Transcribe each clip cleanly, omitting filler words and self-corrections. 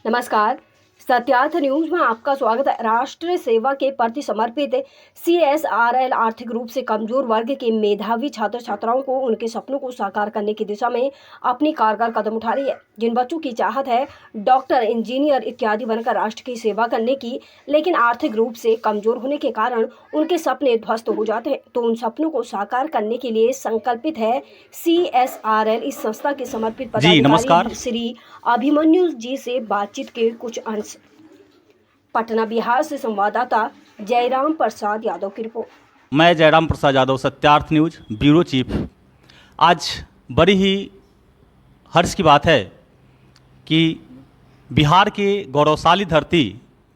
नमस्कार, सत्यार्थ न्यूज में आपका स्वागत है। राष्ट्र सेवा के प्रति समर्पित CSRL आर्थिक रूप से कमजोर वर्ग के मेधावी छात्र छात्राओं को उनके सपनों को साकार करने की दिशा में अपनी कारगर कदम उठा रही है। जिन बच्चों की चाहत है डॉक्टर, इंजीनियर इत्यादि बनकर राष्ट्र की सेवा करने की, लेकिन आर्थिक रूप से कमजोर होने के कारण उनके सपने ध्वस्त हो जाते हैं, तो उन सपनों को साकार करने के लिए संकल्पित है CSRL। इस संस्था के समर्पित पदाधिकारी श्री अभिमन्यु जी से बातचीत के कुछ अंश। पटना बिहार से संवाददाता जयराम प्रसाद यादव की रिपोर्ट। मैं Jairam Prasad Yadav, Satyarth news bureau chief. आज बड़ी ही हर्ष की बात है कि बिहार के गौरवशाली धरती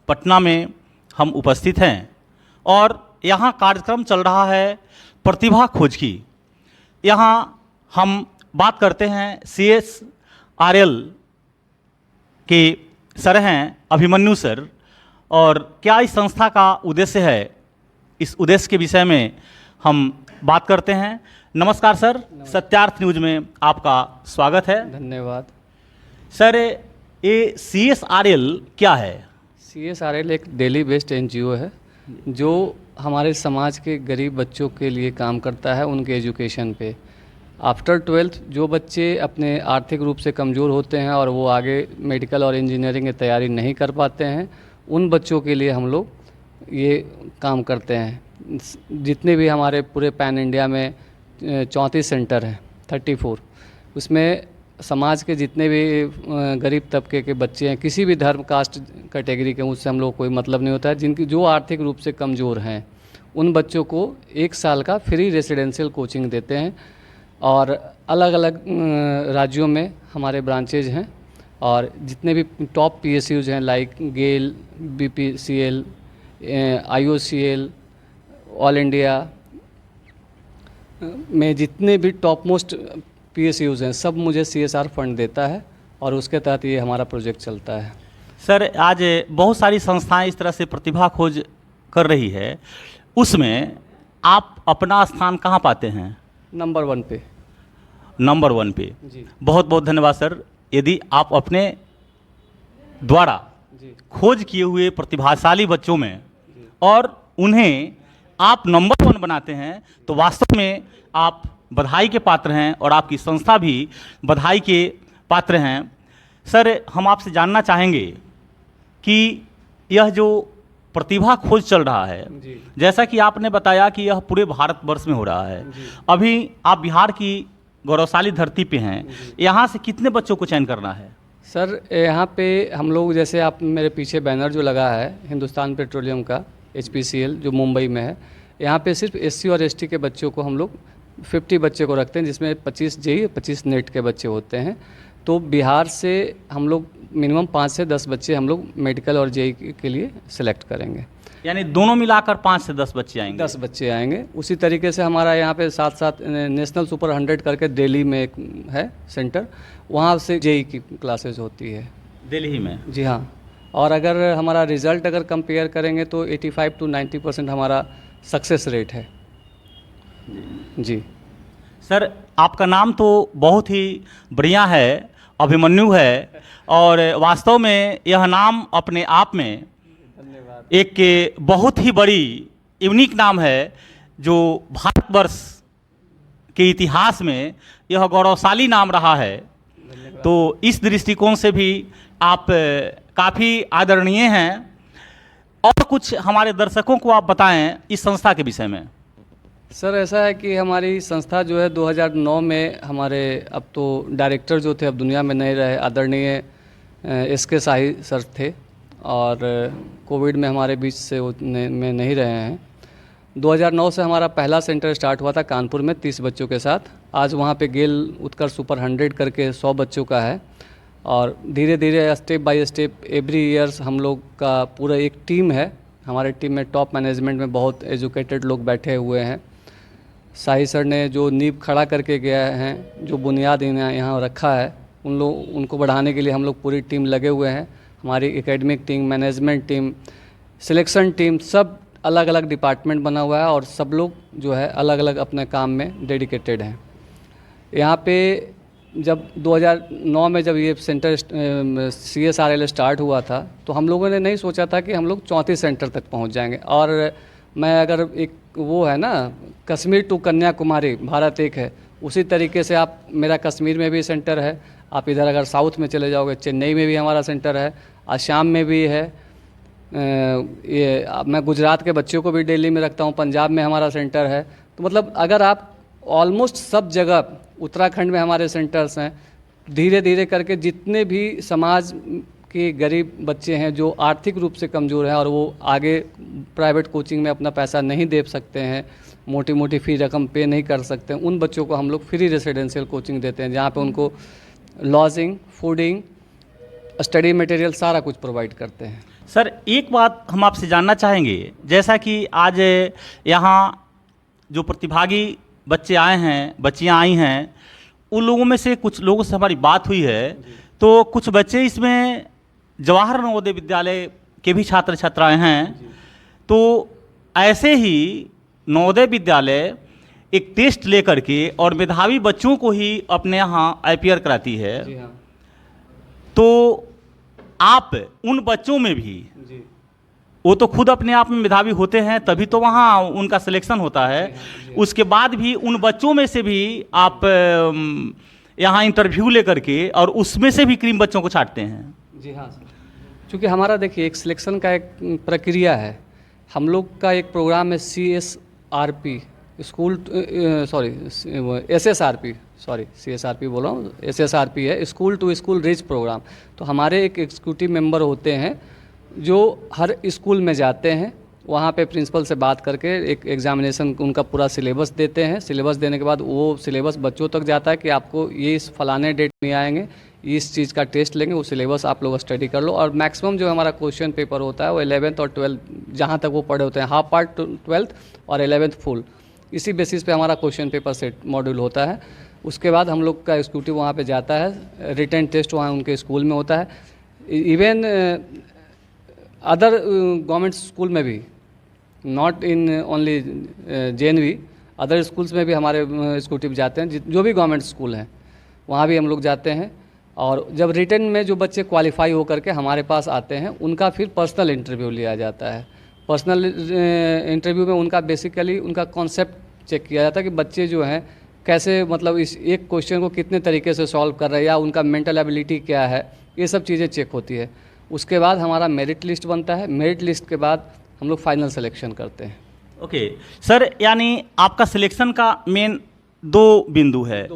पटना में हम उपस्थित हैं और यहाँ कार्यक्रम चल रहा है प्रतिभा खोज की। यहाँ हम बात करते हैं CSRL के सर हैं अभिमन्यु सर, और क्या इस संस्था का उद्देश्य है, इस उद्देश्य के विषय में हम बात करते हैं। नमस्कार सर, सत्यार्थ न्यूज में आपका स्वागत है। धन्यवाद सर। ये CSRL क्या है? CSRL एक दिल्ली बेस्ड NGO है जो हमारे समाज के गरीब बच्चों के लिए काम करता है, उनके एजुकेशन पे। आफ्टर 12th जो बच्चे अपने आर्थिक रूप से कमज़ोर होते हैं और वो आगे मेडिकल और इंजीनियरिंग की तैयारी नहीं कर पाते हैं, उन बच्चों के लिए हम लोग ये काम करते हैं। जितने भी हमारे पूरे पैन इंडिया में 34 सेंटर हैं, 34, उसमें समाज के जितने भी गरीब तबके के बच्चे हैं, किसी भी धर्म कास्ट कैटेगरी के, उससे हम लोग कोई मतलब नहीं होता है। जिनकी जो आर्थिक रूप से कमज़ोर हैं उन बच्चों को 1 साल का फ्री रेसिडेंशियल कोचिंग देते हैं और अलग अलग राज्यों में हमारे ब्रांचेज हैं। और जितने भी टॉप PSUs हैं लाइक गेल, BPCL, IOCL, ऑल इंडिया में जितने भी टॉप मोस्ट PSUs हैं, सब मुझे CSR फंड देता है और उसके तहत ये हमारा प्रोजेक्ट चलता है। सर, आज बहुत सारी संस्थाएं इस तरह से प्रतिभा खोज कर रही है, उसमें आप अपना स्थान कहाँ पाते हैं? नंबर 1 पे। नंबर 1 पे जी। बहुत बहुत धन्यवाद सर। यदि आप अपने द्वारा खोज किए हुए प्रतिभाशाली बच्चों में और उन्हें आप नंबर 1 बनाते हैं तो वास्तव में आप बधाई के पात्र हैं और आपकी संस्था भी बधाई के पात्र हैं। सर, हम आपसे जानना चाहेंगे कि यह जो प्रतिभा खोज चल रहा है, जैसा कि आपने बताया कि यह पूरे भारतवर्ष में हो रहा है, अभी आप बिहार की गौरवशाली धरती पे हैं, यहाँ से कितने बच्चों को चयन करना है? सर, यहाँ पे हम लोग, जैसे आप मेरे पीछे बैनर जो लगा है हिंदुस्तान पेट्रोलियम का HPCL जो मुंबई में है, यहाँ पे सिर्फ SC और ST के बच्चों को हम लोग 50 बच्चे को रखते हैं, जिसमें 25 JEE 25 नेट के बच्चे होते हैं। तो बिहार से हम लोग मिनिमम 5 से 10 बच्चे हम लोग मेडिकल और JEE के लिए सिलेक्ट करेंगे। यानी दोनों मिलाकर 5 से 10 बच्चे आएंगे? 10 बच्चे आएंगे। उसी तरीके से हमारा यहाँ पे साथ साथ नेशनल सुपर 100 करके दिल्ली में एक है सेंटर, वहाँ से JEE की क्लासेज होती है दिल्ली में। जी हाँ। और अगर हमारा रिज़ल्ट अगर कंपेयर करेंगे तो 85 to 90% हमारा सक्सेस रेट है। जी सर, आपका नाम तो बहुत ही बढ़िया है, अभिमन्यु है, और वास्तव में यह नाम अपने आप में एक बहुत ही बड़ी यूनिक नाम है जो भारतवर्ष के इतिहास में यह गौरवशाली नाम रहा है। तो इस दृष्टिकोण से भी आप काफ़ी आदरणीय हैं। और कुछ हमारे दर्शकों को आप बताएं इस संस्था के विषय में। सर, ऐसा है कि हमारी संस्था जो है 2009 में हमारे, अब तो डायरेक्टर जो थे अब दुनिया में नहीं रहे, आदरणीय SK शाही सर थे, और कोविड में हमारे बीच से में नहीं रहे हैं। 2009 से हमारा पहला सेंटर स्टार्ट हुआ था कानपुर में 30 बच्चों के साथ। आज वहाँ पे गेल उत्कर्ष सुपर 100 करके 100 बच्चों का है, और धीरे धीरे step by step every years हम लोग का पूरा एक टीम है। हमारे टीम में टॉप मैनेजमेंट में बहुत एजुकेटेड लोग बैठे हुए हैं। शाही सर ने जो नींव खड़ा करके गया हैं, जो बुनियाद यहाँ रखा है, उनको बढ़ाने के लिए हम लोग पूरी टीम लगे हुए हैं। हमारी academic team, management team, selection team, सब अलग अलग डिपार्टमेंट बना हुआ है और सब लोग जो है अलग अलग अपने काम में डेडिकेटेड हैं। यहाँ पे जब 2009 में जब ये सेंटर CSRL स्टार्ट हुआ था, तो हम लोगों ने नहीं सोचा था कि हम लोग 34 सेंटर तक पहुंच जाएंगे। और मैं अगर एक वो है ना, कश्मीर टू कन्याकुमारी भारत एक है, उसी तरीके से आप, मेरा कश्मीर में भी सेंटर है, आप इधर अगर साउथ में चले जाओगे, चेन्नई में भी हमारा सेंटर है, आसाम में भी है, मैं गुजरात के बच्चों को भी दिल्ली में रखता हूँ, पंजाब में हमारा सेंटर है। तो मतलब अगर आप ऑलमोस्ट सब जगह, उत्तराखंड में हमारे सेंटर्स हैं। धीरे धीरे करके जितने भी समाज के गरीब बच्चे हैं जो आर्थिक रूप से कमज़ोर हैं और वो आगे प्राइवेट कोचिंग में अपना पैसा नहीं दे सकते हैं, मोटी मोटी फ़ी रकम पे नहीं कर सकते हैं, उन बच्चों को हम लोग फ्री रेसिडेंशियल कोचिंग देते हैं, जहाँ पे उनको लॉजिंग, फूडिंग, स्टडी मटेरियल सारा कुछ प्रोवाइड करते हैं। सर, एक बात हम आपसे जानना चाहेंगे, जैसा कि आज यहाँ जो प्रतिभागी बच्चे आए हैं, बच्चियाँ आई हैं, उन लोगों में से कुछ लोगों से हमारी बात हुई है, तो कुछ बच्चे इसमें जवाहर नवोदय विद्यालय के भी छात्र छात्राएं हैं। तो ऐसे ही नवोदय विद्यालय एक टेस्ट लेकर के और मेधावी बच्चों को ही अपने यहाँ अपीयर कराती है। जी हाँ। तो आप उन बच्चों में भी, जी, वो तो खुद अपने आप में मेधावी होते हैं, तभी तो वहाँ उनका सिलेक्शन होता है। उसके बाद भी उन बच्चों में से भी आप यहाँ इंटरव्यू लेकर के और उसमें से भी क्रीम बच्चों को छांटते हैं। जी हाँ सर, क्योंकि हमारा देखिए एक सिलेक्शन का एक प्रक्रिया है। हम लोग का एक प्रोग्राम है CSRP, school SSRP, sorry CSRP बोल रहा हूँ, SSRP है, school to school reach programme. तो हमारे एक एग्जीक्यूटिव मेंबर होते हैं जो हर स्कूल में जाते हैं, वहाँ पे प्रिंसिपल से बात करके एक एग्जामिनेशन उनका पूरा सिलेबस देते हैं। सिलेबस देने के बाद वो सिलेबस बच्चों तक जाता है कि आपको ये इस फलाने डेट में आएंगे, इस चीज़ का टेस्ट लेंगे, वो सिलेबस आप लोग स्टडी कर लो। और मैक्सिमम जो हमारा क्वेश्चन पेपर होता है वो 11th और 12th जहाँ तक वो पढ़े होते हैं, हाफ पार्ट 12th और 11th फुल, इसी बेसिस पे हमारा क्वेश्चन पेपर सेट मॉड्यूल होता है। उसके बाद हम लोग का एग्जीक्यूटिव वहाँ पे जाता है, रिटन टेस्ट वहाँ उनके स्कूल में होता है। इवन अदर गवर्नमेंट स्कूल में भी, not in only JNV, other schools में भी हमारे एग्जीक्यूटिव जाते हैं, जो भी गवर्नमेंट स्कूल हैं वहाँ भी हम लोग जाते हैं। और जब रिटन में जो बच्चे क्वालिफाई होकर के हमारे पास आते हैं, उनका फिर पर्सनल इंटरव्यू लिया जाता है। पर्सनल इंटरव्यू में उनका बेसिकली उनका कॉन्सेप्ट चेक किया जाता है कि बच्चे जो हैं कैसे, मतलब इस एक क्वेश्चन को कितने तरीके से सॉल्व कर रहे हैं, या उनका मेंटल एबिलिटी क्या है, ये सब चीज़ें चेक होती है। उसके बाद हमारा मेरिट लिस्ट बनता है। मेरिट लिस्ट के बाद हम लोग फाइनल सिलेक्शन करते हैं। ओके सर, यानी आपका सिलेक्शन का मेन 2 बिंदु है।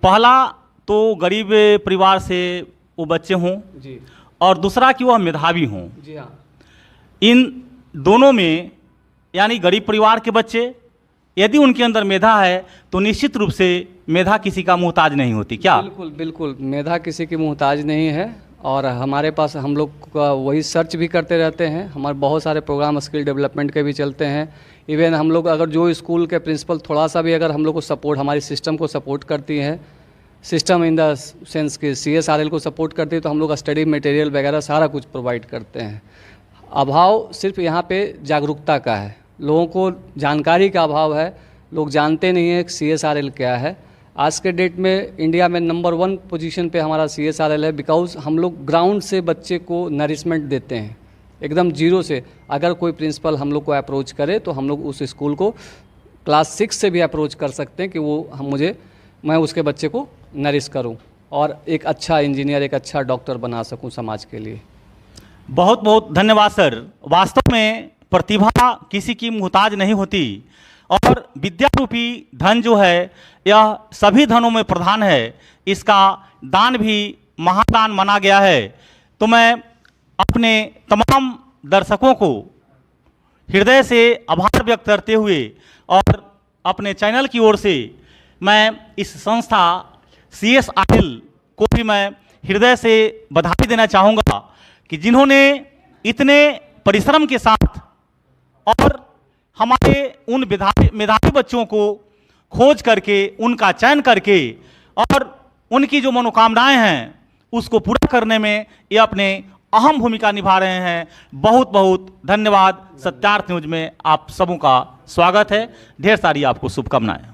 पहला तो गरीब परिवार से वो बच्चे हों जी, और दूसरा कि वह मेधावी हों। जी हाँ। इन दोनों में, यानी गरीब परिवार के बच्चे यदि उनके अंदर मेधा है तो निश्चित रूप से मेधा किसी का मोहताज नहीं होती, क्या? बिल्कुल बिल्कुल, मेधा किसी की मोहताज नहीं है। और हमारे पास हम लोग का वही सर्च भी करते रहते हैं। हमारे बहुत सारे प्रोग्राम स्किल डेवलपमेंट के भी चलते हैं। इवन हम लोग अगर जो स्कूल के प्रिंसिपल थोड़ा सा भी अगर हम लोग को सपोर्ट, हमारी सिस्टम को सपोर्ट करती है, सिस्टम इन द सेंस कि CSRL को सपोर्ट करती है, तो हम लोग स्टडी मटेरियल वगैरह सारा कुछ प्रोवाइड करते हैं। अभाव सिर्फ यहाँ पे जागरूकता का है, लोगों को जानकारी का अभाव है। लोग जानते नहीं हैं कि CSRL क्या है। आज के डेट में इंडिया में नंबर 1 पोजीशन पे हमारा CSRL है, बिकॉज हम लोग ग्राउंड से बच्चे को नरिशमेंट देते हैं, एकदम जीरो से। अगर कोई प्रिंसिपल हम लोग को अप्रोच करे तो हम लोग उस स्कूल को क्लास 6 से भी अप्रोच कर सकते हैं कि वो मैं उसके बच्चे को नरिश करूं और एक अच्छा इंजीनियर, एक अच्छा डॉक्टर बना सकूं समाज के लिए। बहुत बहुत धन्यवाद सर। वास्तव में प्रतिभा किसी की मोहताज नहीं होती और विद्या रूपी धन जो है यह सभी धनों में प्रधान है। इसका दान भी महादान माना गया है। तो मैं अपने तमाम दर्शकों को हृदय से आभार व्यक्त करते हुए और अपने चैनल की ओर से मैं इस संस्था CSRL को भी मैं हृदय से बधाई देना चाहूँगा कि जिन्होंने इतने परिश्रम के साथ और हमारे उन मेधावी बच्चों को खोज करके, उनका चयन करके और उनकी जो मनोकामनाएं हैं उसको पूरा करने में ये अपने अहम भूमिका निभा रहे हैं। बहुत बहुत धन्यवाद। सत्यार्थ न्यूज में आप सबों का स्वागत है। ढेर सारी आपको शुभकामनाएं।